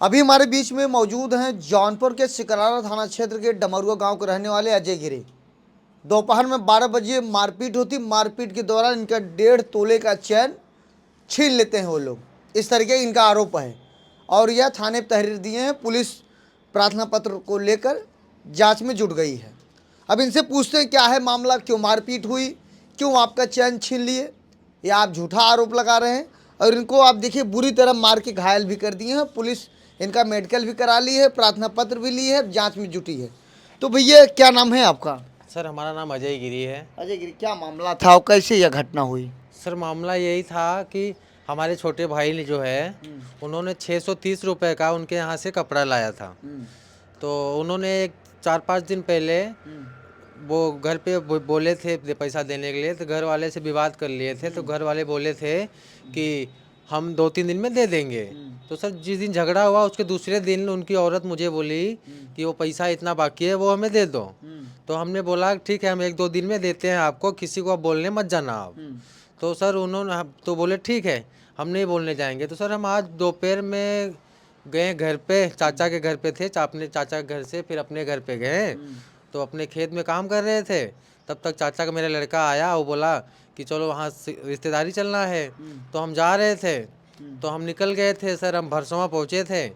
अभी हमारे बीच में मौजूद हैं जौनपुर के सिकरारा थाना क्षेत्र के डमरुआ गांव के रहने वाले अजय गिरी। दोपहर में 12 बजे मारपीट होती। मारपीट के दौरान इनका 1.5 तोले का चैन छीन लेते हैं वो लोग, इस तरीके का इनका आरोप है और यह थाने पर तहरीर दिए हैं। पुलिस प्रार्थना पत्र को लेकर जांच में जुट गई है। अब इनसे पूछते हैं क्या है मामला, क्यों मारपीट हुई, क्यों आपका चैन छीन लिए, या आप झूठा आरोप लगा रहे हैं। और इनको आप देखिए बुरी तरह मार के घायल भी कर दिए हैं। पुलिस इनका मेडिकल भी करा ली है, प्रार्थना पत्र भी ली है, जांच में जुटी है। तो भैया क्या नाम है आपका? सर हमारा नाम अजय गिरी है। अजय गिरी, क्या मामला था और कैसे यह घटना हुई? सर मामला यही था कि हमारे छोटे भाई ने जो है उन्होंने 630 रुपए का उनके यहाँ से कपड़ा लाया था। तो उन्होंने 4-5 दिन पहले वो घर पे बोले थे पैसा देने के लिए, तो घर वाले से विवाद कर लिए थे। तो घर वाले बोले थे कि हम 2-3 दिन में दे देंगे। तो सर जिस दिन झगड़ा हुआ उसके दूसरे दिन उनकी औरत मुझे बोली कि वो पैसा इतना बाकी है वो हमें दे दो। तो हमने बोला ठीक है हम 1-2 दिन में देते हैं आपको, किसी को आप बोलने मत जाना आप। तो सर उन्होंने तो बोले ठीक है हम नहीं बोलने जाएंगे। तो सर हम आज दोपहर में गए घर पे, चाचा के घर पे थे, अपने चाचा के घर से फिर अपने घर पे गए। तो अपने खेत में काम कर रहे थे, तब तक चाचा का मेरा लड़का आया, वो बोला कि चलो वहाँ रिश्तेदारी चलना है। तो हम जा रहे थे, तो हम निकल गए थे। सर हम भरसवा पहुँचे थे।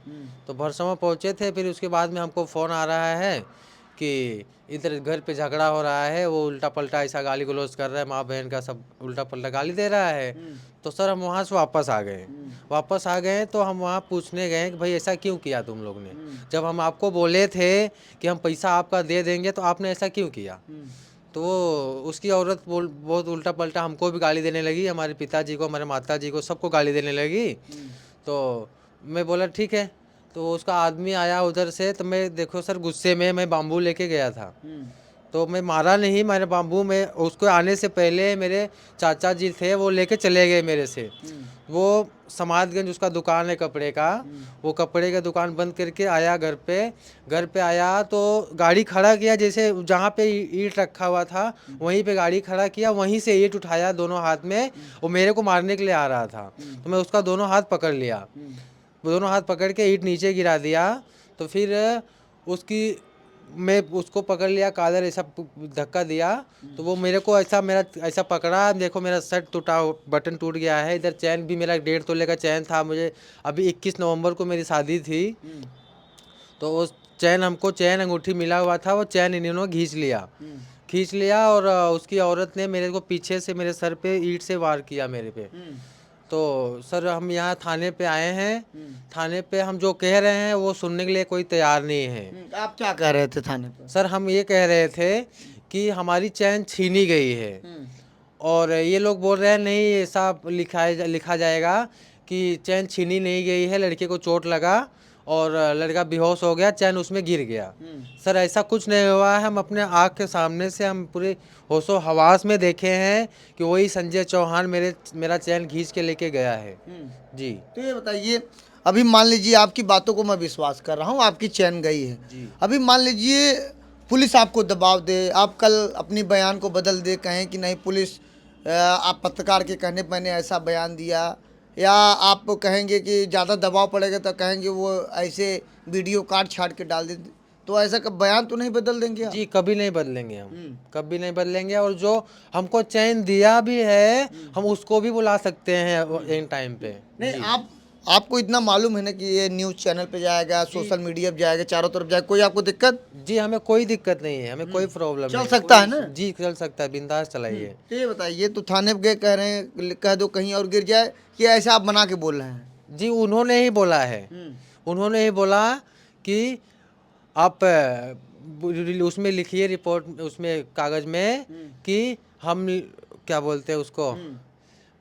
तो भरसवा पहुँचे थे, फिर उसके बाद में हमको फ़ोन आ रहा है कि इधर घर पे झगड़ा हो रहा है, वो उल्टा पल्टा ऐसा गाली गलौज कर रहा है, माँ बहन का सब उल्टा पल्टा गाली दे रहा है। तो सर हम वहाँ से वापस आ गए। तो हम वहाँ पूछने गए कि भाई ऐसा क्यों किया तुम लोग ने, जब हम आपको बोले थे कि हम पैसा आपका दे देंगे तो आपने ऐसा क्यों किया। तो वो उसकी औरत बहुत उल्टा पल्टा हमको भी गाली देने लगी, हमारे पिताजी को, हमारे माता जी को, सबको गाली देने लगी। तो मैं बोला ठीक है। तो उसका आदमी आया उधर से, तो मैं देखो सर गुस्से में मैं बाम्बू लेके गया था। तो मैं मारा नहीं, मेरे बाम्बू में उसको आने से पहले मेरे चाचा जी थे वो लेके चले गए मेरे से। वो समाजगंज उसका दुकान है कपड़े का, वो कपड़े का दुकान बंद करके आया घर पे आया तो गाड़ी खड़ा किया, जैसे जहाँ पे ईंट रखा हुआ था वहीं पे गाड़ी खड़ा किया, वहीं से ईंट उठाया दोनों हाथ में, वो मेरे को मारने के लिए आ रहा था। तो मैं उसका दोनों हाथ पकड़ लिया, दोनों हाथ पकड़ के ईंट नीचे गिरा दिया। तो फिर उसकी मैं उसको पकड़ लिया, कादर ऐसा धक्का दिया। तो वो मेरे को ऐसा मेरा ऐसा पकड़ा, देखो मेरा शर्ट टूटा, बटन टूट गया है। इधर चैन भी मेरा 1.5 तोले का चैन था। मुझे अभी 21 नवंबर को मेरी शादी थी। तो वो चैन अंगूठी मिला हुआ था, वो चैन इन्होंने खींच लिया और उसकी औरत ने मेरे को पीछे से मेरे सर पे ईंट से वार किया मेरे पे। तो सर हम यहाँ थाने पे आए हैं। थाने पे हम जो कह रहे हैं वो सुनने के लिए कोई तैयार नहीं है। आप क्या कह रहे थे थाने पर? सर हम ये कह रहे थे कि हमारी चैन छीनी गई है और ये लोग बोल रहे हैं नहीं ऐसा लिखा जाएगा कि चैन छीनी नहीं गई है, लड़के को चोट लगा और लड़का बेहोश हो गया, चैन उसमें गिर गया। सर ऐसा कुछ नहीं हुआ है। हम अपने आँख के सामने से हम पूरे होशो हवास में देखे हैं कि वही संजय चौहान मेरा चैन खींच के लेके गया है। जी। तो ये बताइए, अभी मान लीजिए आपकी बातों को मैं विश्वास कर रहा हूँ, आपकी चैन गई है। अभी मान लीजिए पुलिस आपको दबाव दे, आप कल अपनी बयान को बदल दे, कहें कि नहीं पुलिस आप पत्रकार के कहने पर मैंने ऐसा बयान दिया, या आप कहेंगे कि ज़्यादा दबाव पड़ेगा तो कहेंगे वो ऐसे वीडियो काट छाट के डाल दे, तो ऐसा बयान तो नहीं बदल देंगे आप? जी कभी नहीं बदलेंगे हम, कभी नहीं बदलेंगे। और जो हमको चैन दिया भी है हम उसको भी बुला सकते हैं इन टाइम पे। नहीं, आपको इतना मालूम है ना कि ये न्यूज़ चैनल पे जाएगा, सोशल मीडिया पे जाएगा, चारों तरफ जाएगा, कोई आपको दिक्कत? जी हमें कोई दिक्कत नहीं है, हमें कोई प्रॉब्लम नहीं। चल सकता है ना? जी चल सकता है, बिंदास चलाइए। तो ये बताइए, तो थाने पे गए, कह रहे हैं कह दो कहीं और गिर जाए, कि ऐसे आप बना के बोल रहे हैं? जी उन्होंने ही बोला है, उन्होंने ही बोला कि आप उसमें लिखिए रिपोर्ट, उसमें कागज में कि हम क्या बोलते हैं उसको,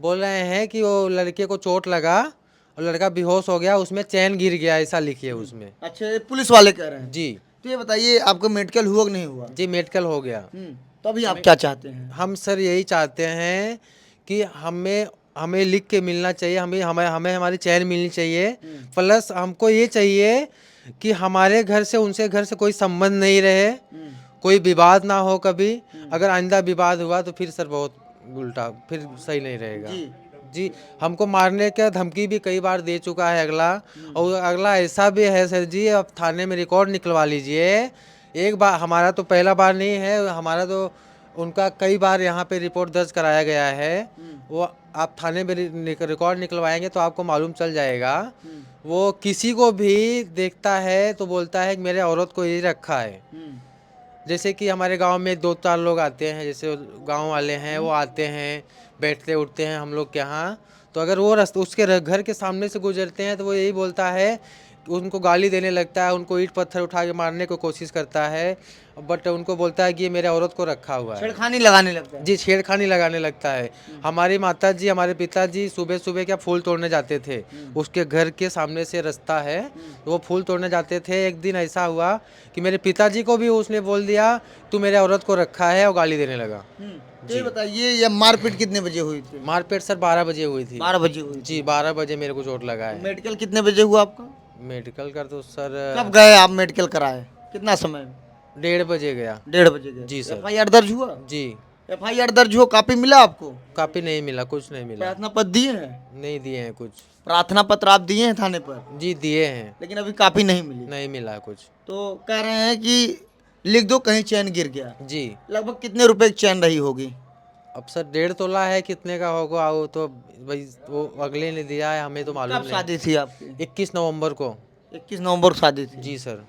बोल रहे हैं कि वो लड़के को चोट लगा और लड़का बेहोश हो गया, उसमें चैन गिर गया, ऐसा लिखिए उसमें। अच्छा, ये पुलिस वाले कह रहे हैं? जी। तो ये बताइए आपका मेडिकल हुआ कि नहीं हुआ? जी मेडिकल हो गया। तो अभी आप क्या चाहते हैं? हम सर यही चाहते हैं कि हमें लिख के मिलना चाहिए, हमें हमारी चैन मिलनी चाहिए। प्लस हमको ये चाहिए कि हमारे घर से उनसे घर से कोई संबंध नहीं रहे, कोई विवाद ना हो कभी। अगर आइंदा विवाद हुआ तो फिर सर बहुत उल्टा, फिर सही नहीं रहेगा। जी, हमको मारने का धमकी भी कई बार दे चुका है अगला। और अगला ऐसा भी है सर जी, अब थाने में रिकॉर्ड निकलवा लीजिए। एक बार, हमारा तो पहला बार नहीं है, हमारा तो उनका कई बार यहाँ पे रिपोर्ट दर्ज कराया गया है। वो आप थाने में रिकॉर्ड निकलवाएंगे तो आपको मालूम चल जाएगा। वो किसी को भी देखता है तो बोलता है कि मेरे औरत को यही रखा है। जैसे कि हमारे गांव में 2-4 लोग आते हैं, जैसे गांव वाले हैं, वो आते हैं, बैठते उठते हैं हम लोग के यहाँ। तो अगर वो उसके घर के सामने से गुजरते हैं तो वो यही बोलता है, उनको गाली देने लगता है, उनको ईंट पत्थर उठा के मारने की कोशिश करता है। बट उनको बोलता है कि ये मेरे औरत को रखा हुआ है। छेड़खानी लगाने लगता है। जी, छेड़खानी लगाने लगता है। हमारी माताजी, हमारे पिताजी सुबह सुबह क्या फूल तोड़ने जाते थे, उसके घर के सामने से रास्ता है, तो वो फूल तोड़ने जाते थे। एक दिन ऐसा हुआ कि मेरे पिताजी को भी उसने बोल दिया तू मेरे औरत को रखा है, और गाली देने लगा। तो ये बताइए, ये मारपीट कितने बजे हुई थी? मारपीट सर 12 बजे हुई थी। 12 बजे हुई। जी, 12 बजे मेरे को चोट लगा है। मेडिकल कितने बजे हुआ आपका? मेडिकल कर तो सर कब गए आप मेडिकल कराए? कितना समय? 1:30 बजे गया। 1:30 बजे गए। जी सर। एफआईआर दर्ज हुआ? जी, एफआईआर दर्ज हो, कापी मिला आपको? कापी नहीं मिला, कुछ नहीं मिला। प्रार्थना पत्र दिए हैं? नहीं दिए हैं कुछ। प्रार्थना पत्र आप दिए हैं थाने पर? जी दिए हैं, लेकिन अभी कापी नहीं मिली। नहीं मिला कुछ। तो कह रहे हैं कि लिख दो कहीं चैन गिर गया। जी, लगभग कितने रुपए की चैन रही होगी? अब सर 1.5 तोला है, कितने का होगा वो तो भाई वो अगले ने दिया है, हमें तो मालूम कब नहीं। शादी थी आपकी? 21 नवंबर को। 21 नवंबर को शादी थी। जी सर।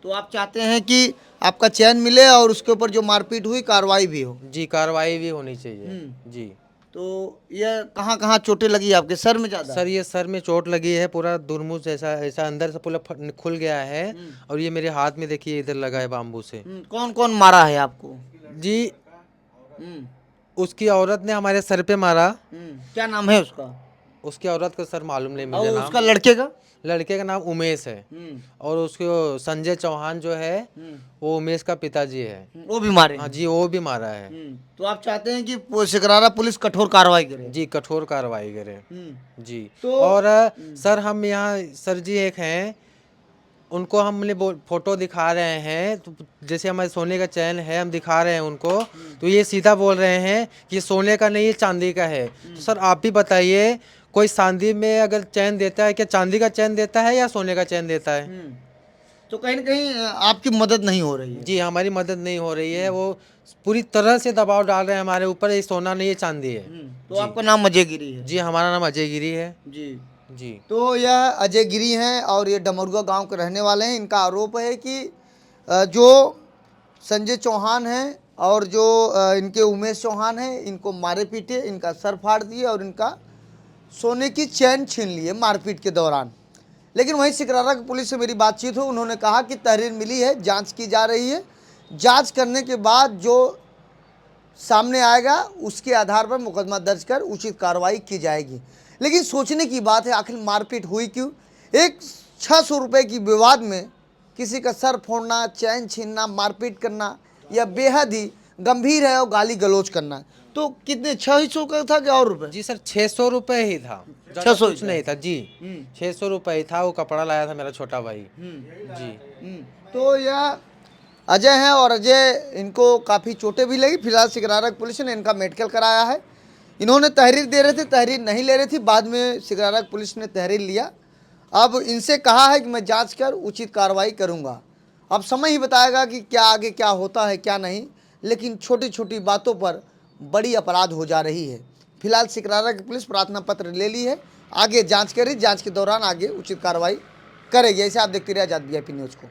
तो आप चाहते हैं कि आपका चैन मिले और उसके ऊपर जो मारपीट हुई कार्रवाई भी हो? जी, कार्रवाई भी होनी चाहिए। जी तो ये कहाँ कहाँ चोटें लगी आपके? सर में ज्यादा? सर, ये सर में चोट लगी है, पूरा दुरमुस जैसा ऐसा अंदर से पूरा खुल गया है। और ये मेरे हाथ में देखिए इधर लगा है बाम्बू से। कौन कौन मारा है आपको? जी, हम्म, उसकी औरत ने हमारे सर पे मारा। क्या नाम है उसका? उसकी औरत का सर मालूम नहीं और मुझे नाम। उसका लड़के का? लड़के का नाम उमेश है। और उसको संजय चौहान जो है वो उमेश का पिताजी है। वो भी मारे? हाँ जी, वो भी मारा है। तो आप चाहते हैं कि सिकरारा पुलिस कठोर कार्रवाई करे? जी, कठोर कार्रवाई करे। जी। तो और सर, हम यहाँ सर जी एक हैं, उनको हमने फोटो दिखा रहे हैं, तो जैसे हमारे सोने का चैन है, हम दिखा रहे हैं उनको, तो ये सीधा बोल रहे हैं कि ये सोने का नहीं, ये चांदी का है। तो सर आप भी बताइए, कोई चांदी में अगर चैन देता है, क्या चांदी का चैन देता है या सोने का चैन देता है? तो कहीं ना कहीं आपकी मदद नहीं हो रही है? जी, हमारी मदद नहीं हो रही है। वो पूरी तरह से दबाव डाल रहे हैं हमारे ऊपर, ये सोना नहीं, ये चांदी है। तो आपका नाम अजय गिरी है? जी, हमारा नाम अजय गिरी है। जी। जी। तो यह अजय गिरी हैं और ये डमरुआ गांव के रहने वाले हैं। इनका आरोप है कि जो संजय चौहान हैं और जो इनके उमेश चौहान हैं, इनको मारे पीटे, इनका सर फाड़ दिए और इनका सोने की चैन छीन लिए मारपीट के दौरान। लेकिन वहीं सिकरारा की पुलिस से मेरी बातचीत हुई, उन्होंने कहा कि तहरीर मिली है, जांच की जा रही है, जांच करने के बाद जो सामने आएगा उसके आधार पर मुकदमा दर्ज कर उचित कार्रवाई की जाएगी। लेकिन सोचने की बात है, आखिर मारपीट हुई क्यों? एक 600 रुपये की विवाद में किसी का सर फोड़ना, चैन छीनना, मारपीट करना यह बेहद ही गंभीर है और गाली गलौज करना। तो कितने 600 का था क्या और रुपए? जी सर, 600 रुपये ही था, 600 कुछ नहीं था जी। 600 रुपये ही था। वो कपड़ा लाया था मेरा छोटा भाई। जी। तो यह अजय हैं और अजय, इनको काफ़ी चोटें भी लगी। फिलहाल सिकरारा पुलिस ने इनका मेडिकल कराया है। इन्होंने तहरीर दे रहे थे, तहरीर नहीं ले रही थी, बाद में सिकरारा पुलिस ने तहरीर लिया। अब इनसे कहा है कि मैं जांच कर उचित कार्रवाई करूंगा। अब समय ही बताएगा कि क्या आगे क्या होता है क्या नहीं। लेकिन छोटी छोटी बातों पर बड़ी अपराध हो जा रही है। फिलहाल सिकरारा की पुलिस प्रार्थना पत्र ले ली है, आगे जांच करी, जांच के दौरान आगे उचित कार्रवाई करेगी। ऐसे आप देखते रहिए आज़ाद VIP न्यूज़ को।